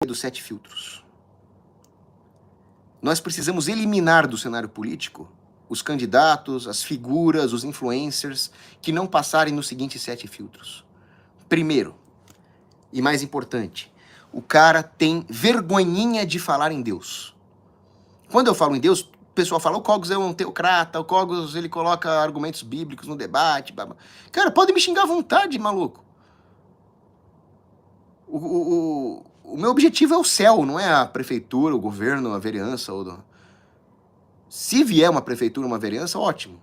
dos 7 filtros. Nós precisamos eliminar do cenário político os candidatos, as figuras, os influencers que não passarem nos seguintes 7 filtros. Primeiro, e mais importante, o cara tem vergonhinha de falar em Deus. Quando eu falo em Deus, o pessoal fala, o Cogos é um teocrata, o Cogos ele coloca argumentos bíblicos no debate. Blá, blá. Cara, pode me xingar à vontade, maluco. O meu objetivo é o céu, não é a prefeitura, o governo, a vereança. Se vier uma prefeitura, uma vereança, ótimo.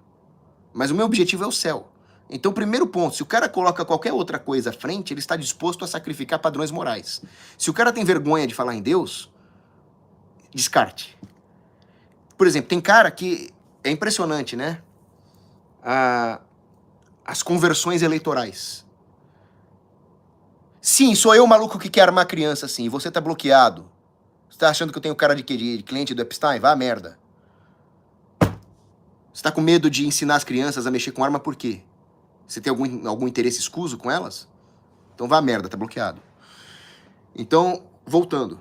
Mas o meu objetivo é o céu. Então, primeiro ponto, se o cara coloca qualquer outra coisa à frente, ele está disposto a sacrificar padrões morais. Se o cara tem vergonha de falar em Deus, descarte. Por exemplo, tem cara que é impressionante, né? As conversões eleitorais. Sim, sou eu o maluco que quer armar criança, sim. Você tá bloqueado. Você tá achando que eu tenho cara de cliente do Epstein? Vá a merda. Você tá com medo de ensinar as crianças a mexer com arma por quê? Você tem algum interesse escuso com elas? Então vá a merda, tá bloqueado. Então, voltando.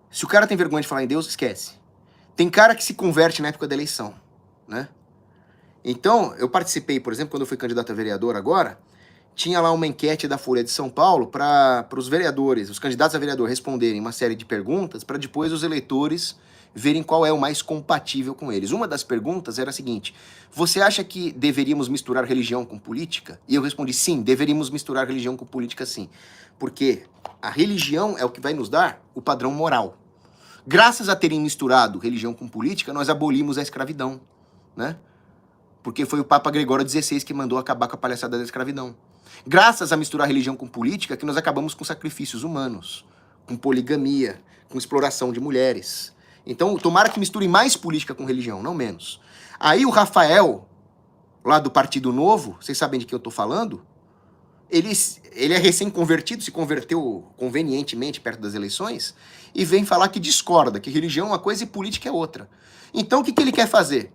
Se o cara tem vergonha de falar em Deus, esquece. Tem cara que se converte na época da eleição, né? Então, eu participei, por exemplo, quando eu fui candidato a vereador agora, tinha lá uma enquete da Folha de São Paulo para os vereadores, os candidatos a vereador responderem uma série de perguntas para depois os eleitores verem qual é o mais compatível com eles. Uma das perguntas era a seguinte: você acha que deveríamos misturar religião com política? E eu respondi, sim, deveríamos misturar religião com política, sim. Porque a religião é o que vai nos dar o padrão moral. Graças a terem misturado religião com política, nós abolimos a escravidão, né? Porque foi o Papa Gregório XVI que mandou acabar com a palhaçada da escravidão. Graças a misturar religião com política, que nós acabamos com sacrifícios humanos, com poligamia, com exploração de mulheres. Então, tomara que misture mais política com religião, não menos. Aí o Rafael, lá do Partido Novo, vocês sabem de quem eu tô falando? Ele é recém-convertido, se converteu convenientemente perto das eleições, e vem falar que discorda, que religião é uma coisa e política é outra. Então, o que ele quer fazer?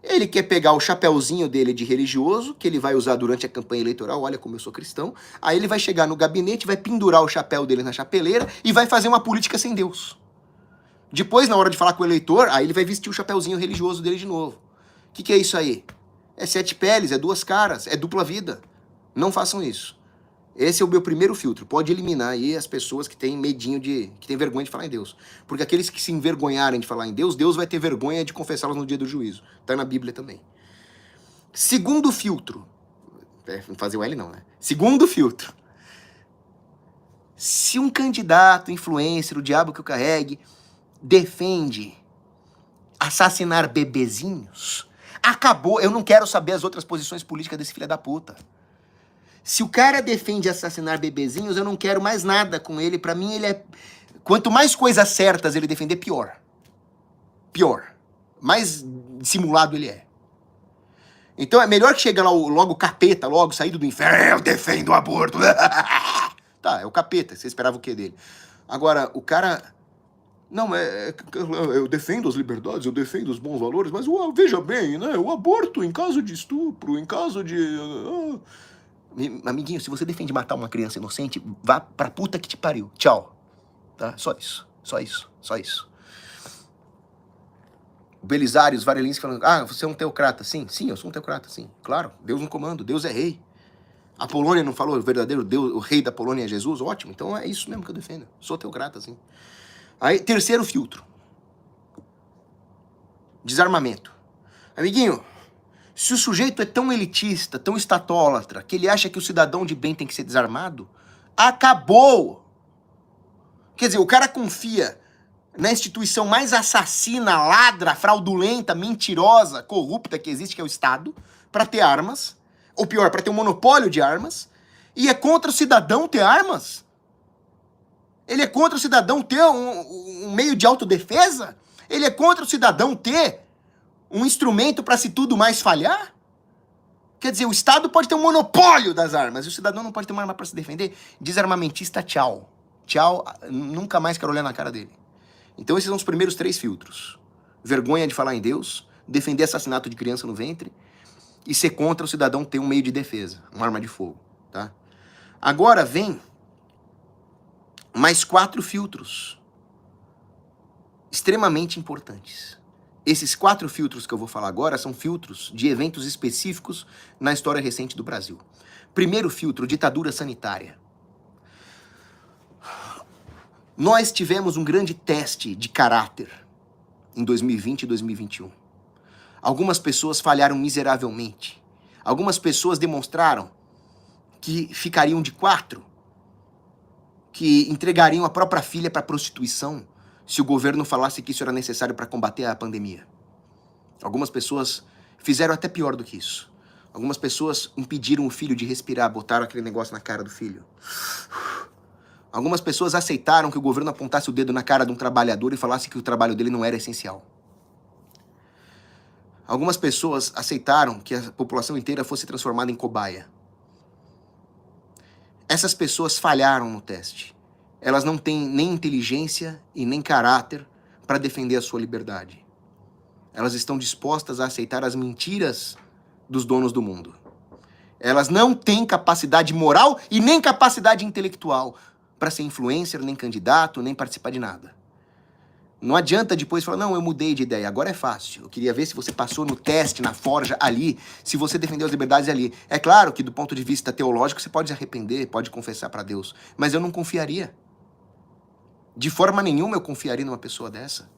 Ele quer pegar o chapéuzinho dele de religioso, que ele vai usar durante a campanha eleitoral, olha como eu sou cristão, aí ele vai chegar no gabinete, vai pendurar o chapéu dele na chapeleira e vai fazer uma política sem Deus. Depois, na hora de falar com o eleitor, aí ele vai vestir o chapéuzinho religioso dele de novo. O que é isso aí? É 7 peles, é 2 caras, é dupla vida. Não façam isso. Esse é o meu primeiro filtro. Pode eliminar aí as pessoas que têm medinho que têm vergonha de falar em Deus. Porque aqueles que se envergonharem de falar em Deus, Deus vai ter vergonha de confessá-los no dia do juízo. Tá na Bíblia também. Segundo filtro. Fazer o L não, né? Segundo filtro. Se um candidato, influencer, o diabo que o carregue, defende assassinar bebezinhos, acabou. Eu não quero saber as outras posições políticas desse filho da puta. Se o cara defende assassinar bebezinhos, eu não quero mais nada com ele. Pra mim, ele é... Quanto mais coisas certas ele defender, pior. Pior. Mais simulado ele é. Então é melhor que chegue lá logo o capeta, logo saído do inferno. Eu defendo o aborto. Tá, é o capeta. Você esperava o quê dele? Agora, o cara... Não, eu defendo as liberdades, eu defendo os bons valores, mas veja bem, né? O aborto em caso de estupro, em caso de... Amiguinho, se você defende matar uma criança inocente, vá pra puta que te pariu. Tchau. Tá? Só isso. Só isso. Só isso. O Belisário, os Varelins falando, você é um teocrata. Sim, eu sou um teocrata, sim. Claro, Deus no comando, Deus é rei. A Polônia não falou o verdadeiro Deus, o rei da Polônia é Jesus? Ótimo, então é isso mesmo que eu defendo. Sou teocrata, sim. Aí, terceiro filtro. Desarmamento. Amiguinho, se o sujeito é tão elitista, tão estatólatra, que ele acha que o cidadão de bem tem que ser desarmado, acabou! Quer dizer, o cara confia na instituição mais assassina, ladra, fraudulenta, mentirosa, corrupta que existe, que é o Estado, para ter armas, ou pior, para ter um monopólio de armas, e é contra o cidadão ter armas? Ele é contra o cidadão ter um meio de autodefesa? Ele é contra o cidadão ter um instrumento para se tudo mais falhar? Quer dizer, o Estado pode ter um monopólio das armas, e o cidadão não pode ter uma arma para se defender? Desarmamentista, tchau. Tchau, nunca mais quero olhar na cara dele. Então esses são os primeiros 3 filtros. Vergonha de falar em Deus, defender assassinato de criança no ventre, e ser contra o cidadão ter um meio de defesa, uma arma de fogo, tá? Agora vem mais 4 filtros extremamente importantes. Esses 4 filtros que eu vou falar agora são filtros de eventos específicos na história recente do Brasil. Primeiro filtro, ditadura sanitária. Nós tivemos um grande teste de caráter em 2020 e 2021. Algumas pessoas falharam miseravelmente. Algumas pessoas demonstraram que ficariam de 4, que entregariam a própria filha para prostituição se o governo falasse que isso era necessário para combater a pandemia. Algumas pessoas fizeram até pior do que isso. Algumas pessoas impediram o filho de respirar, botaram aquele negócio na cara do filho. Algumas pessoas aceitaram que o governo apontasse o dedo na cara de um trabalhador e falasse que o trabalho dele não era essencial. Algumas pessoas aceitaram que a população inteira fosse transformada em cobaia. Essas pessoas falharam no teste. Elas não têm nem inteligência e nem caráter para defender a sua liberdade. Elas estão dispostas a aceitar as mentiras dos donos do mundo. Elas não têm capacidade moral e nem capacidade intelectual para ser influencer, nem candidato, nem participar de nada. Não adianta depois falar, não, eu mudei de ideia, agora é fácil. Eu queria ver se você passou no teste, na forja, ali, se você defendeu as liberdades ali. É claro que do ponto de vista teológico você pode se arrepender, pode confessar para Deus, mas eu não confiaria. De forma nenhuma eu confiaria numa pessoa dessa.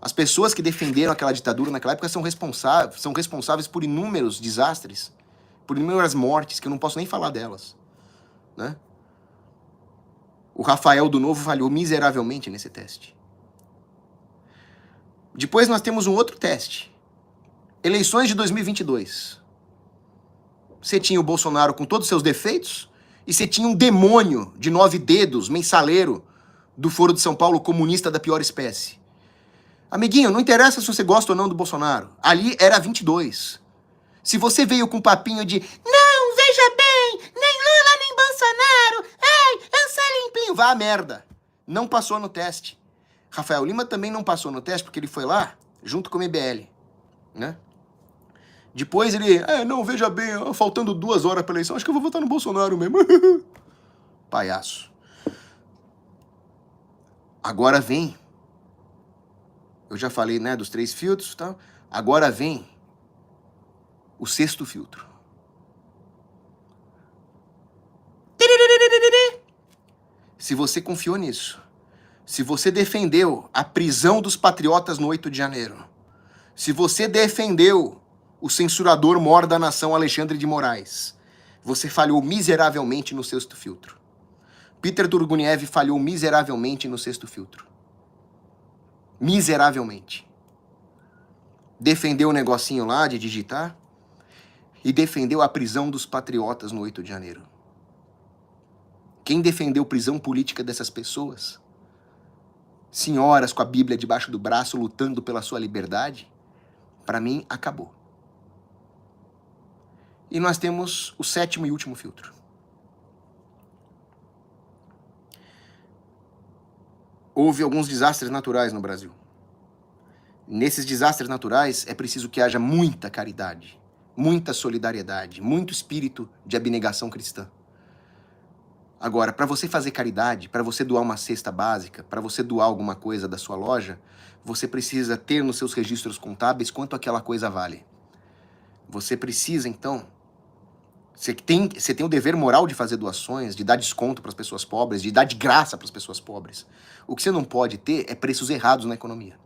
As pessoas que defenderam aquela ditadura naquela época são responsáveis por inúmeros desastres, por inúmeras mortes, que eu não posso nem falar delas, né? O Rafael do Novo falhou miseravelmente nesse teste. Depois nós temos um outro teste. Eleições de 2022. Você tinha o Bolsonaro com todos os seus defeitos e você tinha um demônio de 9 dedos, mensaleiro, do Foro de São Paulo, comunista da pior espécie. Amiguinho, não interessa se você gosta ou não do Bolsonaro. Ali era 22. Se você veio com um papinho de não, veja bem, nem Lula nem Bolsonaro, ei, eu sou limpinho, vá a merda. Não passou no teste. Rafael Lima também não passou no teste porque ele foi lá junto com o MBL, né? Depois ele, não, veja bem, faltando 2 horas para eleição, acho que eu vou votar no Bolsonaro mesmo. Palhaço. Agora vem, eu já falei, né, dos 3 filtros e tal, agora vem o 6º filtro. Se você confiou nisso, se você defendeu a prisão dos patriotas no 8 de janeiro, se você defendeu o censurador mor da nação Alexandre de Moraes, você falhou miseravelmente no 6º filtro. Peter Turguniev falhou miseravelmente no 6º filtro. Miseravelmente. Defendeu o negocinho lá de digitar e defendeu a prisão dos patriotas no 8 de janeiro. Quem defendeu prisão política dessas pessoas? Senhoras com a Bíblia debaixo do braço lutando pela sua liberdade? Para mim, acabou. E nós temos o 7º e último filtro. Houve alguns desastres naturais no Brasil. Nesses desastres naturais é preciso que haja muita caridade, muita solidariedade, muito espírito de abnegação cristã. Agora, para você fazer caridade, para você doar uma cesta básica, para você doar alguma coisa da sua loja, você precisa ter nos seus registros contábeis quanto aquela coisa vale. Você precisa, então, você tem o dever moral de fazer doações, de dar desconto para as pessoas pobres, de dar de graça para as pessoas pobres. O que você não pode ter é preços errados na economia.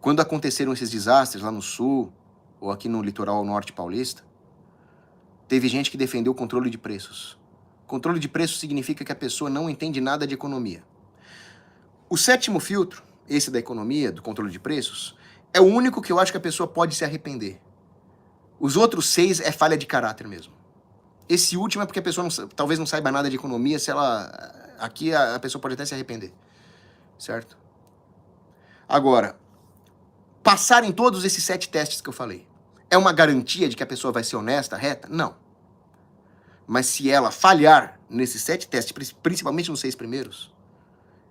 Quando aconteceram esses desastres lá no sul, ou aqui no litoral norte paulista, teve gente que defendeu o controle de preços. Controle de preços significa que a pessoa não entende nada de economia. O 7º filtro, esse da economia, do controle de preços, é o único que eu acho que a pessoa pode se arrepender. Os outros 6 é falha de caráter mesmo. Esse último é porque a pessoa talvez não saiba nada de economia, se ela... Aqui a pessoa pode até se arrepender, certo? Agora, passar em todos esses 7 testes que eu falei, é uma garantia de que a pessoa vai ser honesta, reta? Não. Mas se ela falhar nesses 7 testes, principalmente nos 6 primeiros,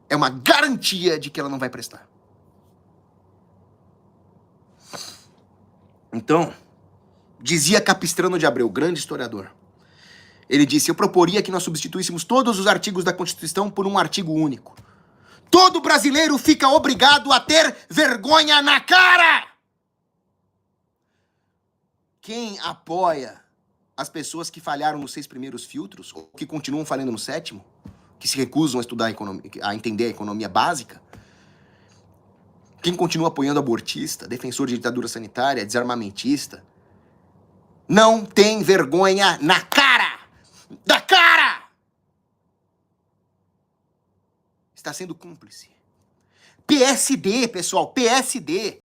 é uma garantia de que ela não vai prestar. Então, dizia Capistrano de Abreu, grande historiador, Ele disse: eu proporia que nós substituíssemos todos os artigos da Constituição por um artigo único. Todo brasileiro fica obrigado a ter vergonha na cara! Quem apoia as pessoas que falharam nos 6 primeiros filtros, ou que continuam falhando no 7º, que se recusam a estudar a entender a economia básica, quem continua apoiando abortista, defensor de ditadura sanitária, desarmamentista, não tem vergonha na cara! Da cara! Está sendo cúmplice. PSD, pessoal, PSD.